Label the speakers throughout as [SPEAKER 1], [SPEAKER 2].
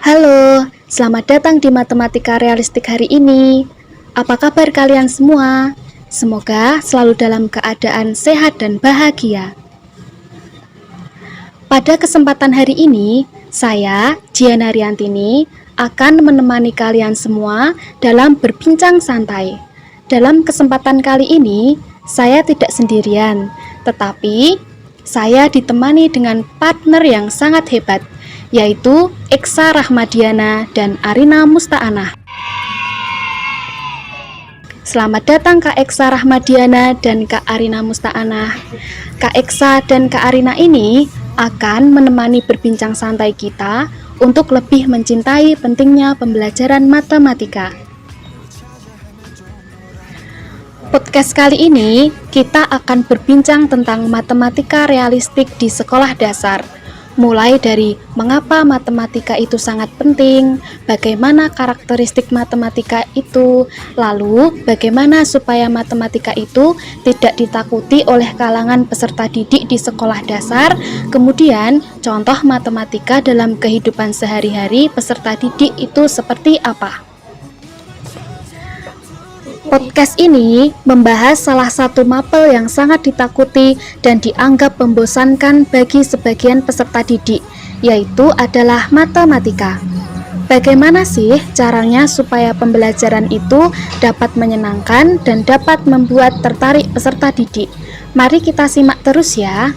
[SPEAKER 1] Halo, selamat datang di Matematika Realistik hari ini. Apa kabar kalian semua? Semoga selalu dalam keadaan sehat dan bahagia. Pada kesempatan hari ini, saya, Diana Riantini, akan menemani kalian semua dalam berbincang santai. Dalam kesempatan kali ini, saya tidak sendirian, tetapi saya ditemani dengan partner yang sangat hebat, yaitu Eksa Rahmadiana dan Arina Musta'anah. Selamat datang Kak Eksa Rahmadiana dan Kak Arina Musta'anah. Kak Eksa dan Kak Arina ini akan menemani berbincang santai kita untuk lebih mencintai pentingnya pembelajaran matematika. Podcast kali ini kita akan berbincang tentang matematika realistik di sekolah dasar. Mulai dari mengapa matematika itu sangat penting, bagaimana karakteristik matematika itu, lalu bagaimana supaya matematika itu tidak ditakuti oleh kalangan peserta didik di sekolah dasar, kemudian contoh matematika dalam kehidupan sehari-hari peserta didik itu seperti apa. Podcast ini membahas salah satu mapel yang sangat ditakuti dan dianggap membosankan bagi sebagian peserta didik, yaitu adalah matematika. Bagaimana sih caranya supaya pembelajaran itu dapat menyenangkan dan dapat membuat tertarik peserta didik? Mari kita simak terus ya.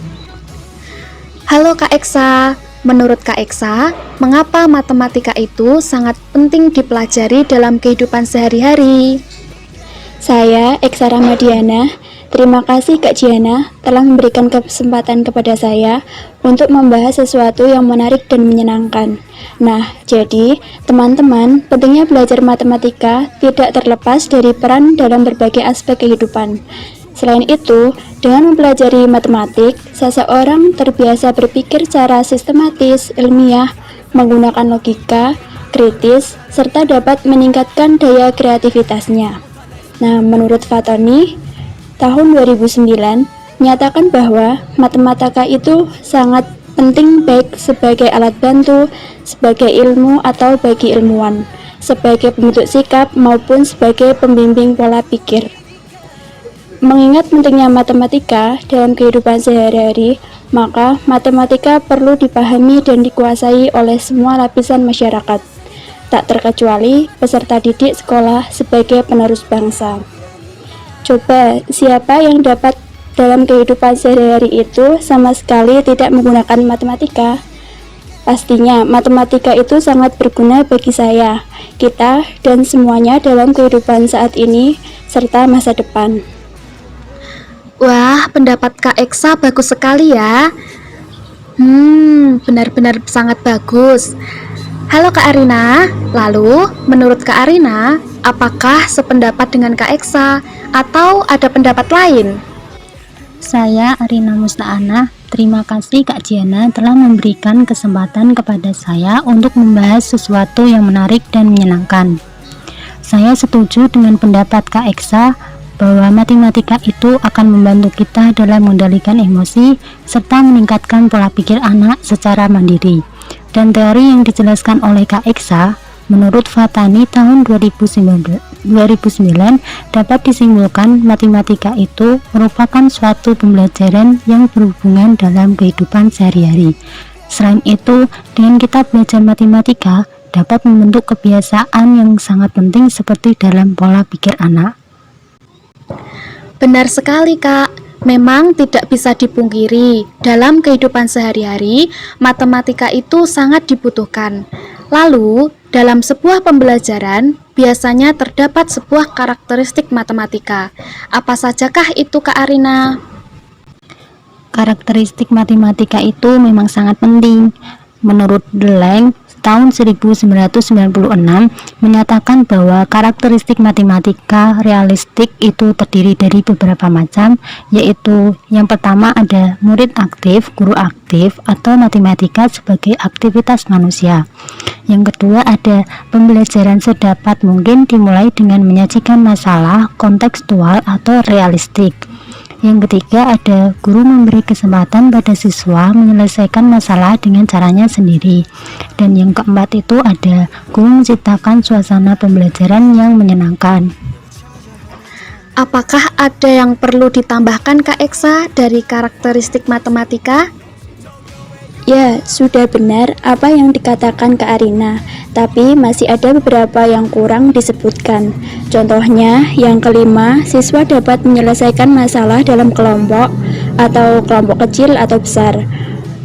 [SPEAKER 1] Halo Kak Eksa, menurut Kak Eksa, mengapa matematika itu sangat penting dipelajari dalam kehidupan sehari-hari?
[SPEAKER 2] Saya, Eksa Rahmadiana. Terima kasih Kak Diana telah memberikan kesempatan kepada saya untuk membahas sesuatu yang menarik dan menyenangkan. Nah, jadi teman-teman, pentingnya belajar matematika tidak terlepas dari peran dalam berbagai aspek kehidupan. Selain itu, dengan mempelajari matematik, seseorang terbiasa berpikir secara sistematis, ilmiah, menggunakan logika, kritis, serta dapat meningkatkan daya kreativitasnya. Nah, menurut Fatoni, tahun 2009 menyatakan bahwa matematika itu sangat penting baik sebagai alat bantu, sebagai ilmu atau bagi ilmuwan, sebagai pembentuk sikap maupun sebagai pembimbing pola pikir. Mengingat pentingnya matematika dalam kehidupan sehari-hari, maka matematika perlu dipahami dan dikuasai oleh semua lapisan masyarakat, tak terkecuali peserta didik sekolah sebagai penerus bangsa. Coba, siapa yang dapat dalam kehidupan sehari-hari itu sama sekali tidak menggunakan matematika? Pastinya, matematika itu sangat berguna bagi saya, kita, dan semuanya dalam kehidupan saat ini, serta masa depan.
[SPEAKER 1] Wah, pendapat Kak Eksa bagus sekali ya. Benar-benar sangat bagus. Halo Kak Arina, lalu menurut Kak Arina, apakah sependapat dengan Kak Eksa atau ada pendapat lain?
[SPEAKER 3] Saya Arina Musta'anah. Terima kasih Kak Diana telah memberikan kesempatan kepada saya untuk membahas sesuatu yang menarik dan menyenangkan. Saya setuju dengan pendapat Kak Eksa bahwa matematika itu akan membantu kita dalam mengendalikan emosi serta meningkatkan pola pikir anak secara mandiri. Dan teori yang dijelaskan oleh Kak Eksa, menurut Fatani tahun 2009 dapat disimpulkan matematika itu merupakan suatu pembelajaran yang berhubungan dalam kehidupan sehari-hari. Selain itu, dengan kita belajar matematika dapat membentuk kebiasaan yang sangat penting seperti dalam pola pikir anak.
[SPEAKER 1] Benar sekali Kak. Memang tidak bisa dipungkiri, dalam kehidupan sehari-hari, matematika itu sangat dibutuhkan. Lalu, dalam sebuah pembelajaran, biasanya terdapat sebuah karakteristik matematika. Apa sajakah itu Kak Arina?
[SPEAKER 3] Karakteristik matematika itu memang sangat penting. Menurut Deleng, tahun 1996 menyatakan bahwa karakteristik matematika realistik itu terdiri dari beberapa macam, yaitu yang pertama ada murid aktif, guru aktif, atau matematika sebagai aktivitas manusia. Yang kedua ada pembelajaran sedapat mungkin dimulai dengan menyajikan masalah kontekstual atau realistik. Yang ketiga ada guru memberi kesempatan pada siswa menyelesaikan masalah dengan caranya sendiri. Dan yang keempat itu ada guru menciptakan suasana pembelajaran yang menyenangkan.
[SPEAKER 1] Apakah ada yang perlu ditambahkan Kak Eksa dari karakteristik matematika?
[SPEAKER 2] Ya, sudah benar apa yang dikatakan Kak Arina, tapi masih ada beberapa yang kurang disebutkan. Contohnya, yang kelima, siswa dapat menyelesaikan masalah dalam kelompok atau kelompok kecil atau besar.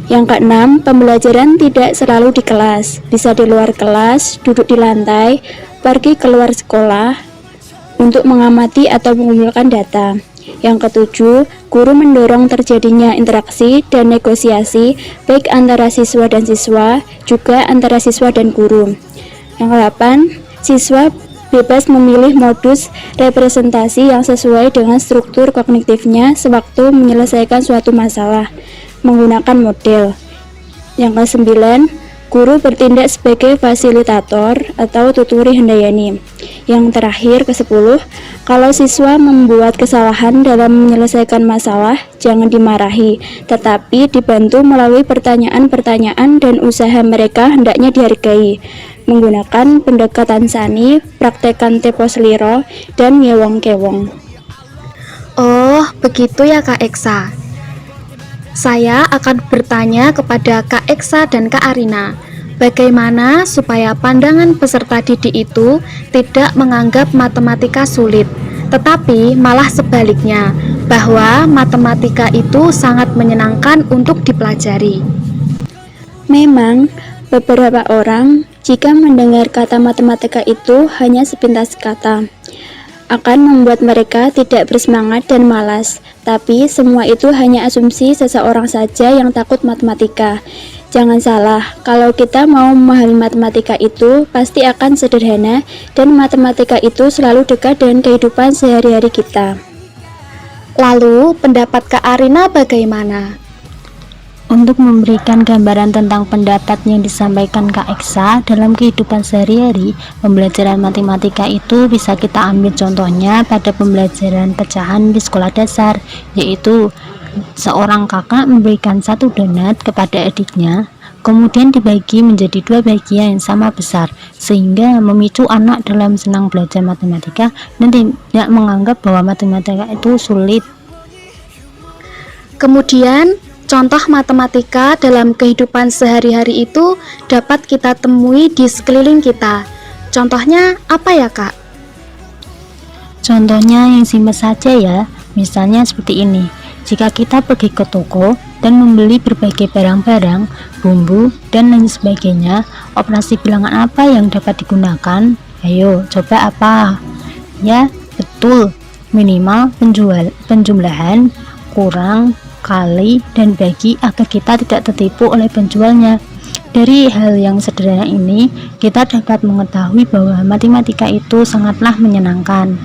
[SPEAKER 2] Yang keenam, pembelajaran tidak selalu di kelas, bisa di luar kelas, duduk di lantai, pergi keluar sekolah untuk mengamati atau mengumpulkan data. Yang ketujuh, guru mendorong terjadinya interaksi dan negosiasi baik antara siswa dan siswa, juga antara siswa dan guru. Yang kedelapan, siswa bebas memilih modus representasi yang sesuai dengan struktur kognitifnya sewaktu menyelesaikan suatu masalah menggunakan model. Yang kesembilan, guru bertindak sebagai fasilitator atau tuturi handayani. Yang terakhir, ke-10, kalau siswa membuat kesalahan dalam menyelesaikan masalah, jangan dimarahi, tetapi dibantu melalui pertanyaan-pertanyaan dan usaha mereka hendaknya dihargai. Menggunakan pendekatan sani, praktekan tepos liro, dan ngewong-kewong.
[SPEAKER 1] Oh, begitu ya Kak Eksa. Saya akan bertanya kepada Kak Eksa dan Kak Arina, bagaimana supaya pandangan peserta didik itu tidak menganggap matematika sulit, tetapi malah sebaliknya, bahwa matematika itu sangat menyenangkan untuk dipelajari.
[SPEAKER 2] Memang, beberapa orang jika mendengar kata matematika itu hanya sepintas kata, akan membuat mereka tidak bersemangat dan malas. Tapi semua itu hanya asumsi seseorang saja yang takut matematika. Jangan salah, kalau kita mau memahami matematika itu pasti akan sederhana dan matematika itu selalu dekat dengan kehidupan sehari-hari kita.
[SPEAKER 1] Lalu, pendapat Kak Arina bagaimana?
[SPEAKER 3] Untuk memberikan gambaran tentang pendapat yang disampaikan Kak Eksa dalam kehidupan sehari-hari, pembelajaran matematika itu bisa kita ambil contohnya pada pembelajaran pecahan di sekolah dasar, yaitu seorang kakak memberikan satu donat kepada adiknya, kemudian dibagi menjadi dua bagian yang sama besar, sehingga memicu anak dalam senang belajar matematika dan tidak menganggap bahwa matematika itu sulit.
[SPEAKER 1] Kemudian, contoh matematika dalam kehidupan sehari-hari itu dapat kita temui di sekeliling kita. Contohnya apa ya, Kak?
[SPEAKER 3] Contohnya yang simpel saja ya, misalnya seperti ini. Jika kita pergi ke toko dan membeli berbagai barang-barang, bumbu, dan lain sebagainya, operasi bilangan apa yang dapat digunakan? Ayo, coba apa? Ya, betul, minimal penjumlahan, kurang, kali, dan bagi agar kita tidak tertipu oleh penjualnya. Dari hal yang sederhana ini, kita dapat mengetahui bahwa matematika itu sangatlah menyenangkan.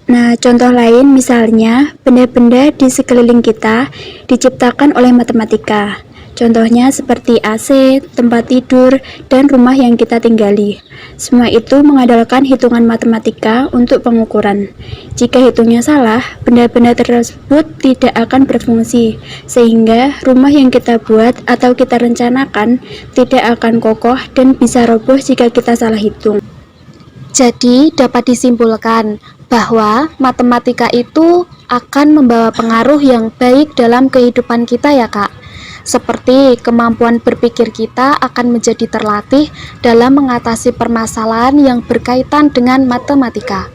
[SPEAKER 2] Nah, contoh lain misalnya, benda-benda di sekeliling kita diciptakan oleh matematika. Contohnya seperti AC, tempat tidur, dan rumah yang kita tinggali. Semua itu mengandalkan hitungan matematika untuk pengukuran. Jika hitungnya salah, benda-benda tersebut tidak akan berfungsi, sehingga rumah yang kita buat atau kita rencanakan tidak akan kokoh dan bisa roboh jika kita salah hitung.
[SPEAKER 1] Jadi, dapat disimpulkan bahwa matematika itu akan membawa pengaruh yang baik dalam kehidupan kita ya, Kak. Seperti kemampuan berpikir kita akan menjadi terlatih dalam mengatasi permasalahan yang berkaitan dengan matematika.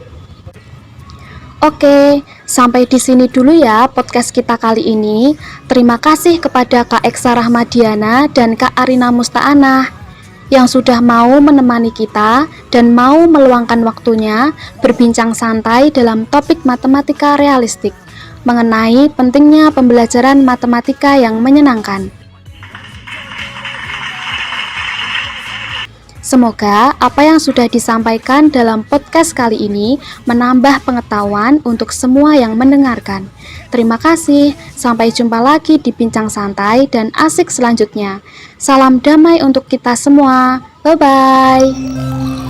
[SPEAKER 1] Oke, sampai di sini dulu ya podcast kita kali ini. Terima kasih kepada Kak Eksa Rahmadiana dan Kak Arina Musta'anah yang sudah mau menemani kita dan mau meluangkan waktunya berbincang santai dalam topik matematika realistik mengenai pentingnya pembelajaran matematika yang menyenangkan. Semoga apa yang sudah disampaikan dalam podcast kali ini menambah pengetahuan untuk semua yang mendengarkan. Terima kasih, sampai jumpa lagi di bincang santai dan asik selanjutnya. Salam damai untuk kita semua. Bye-bye.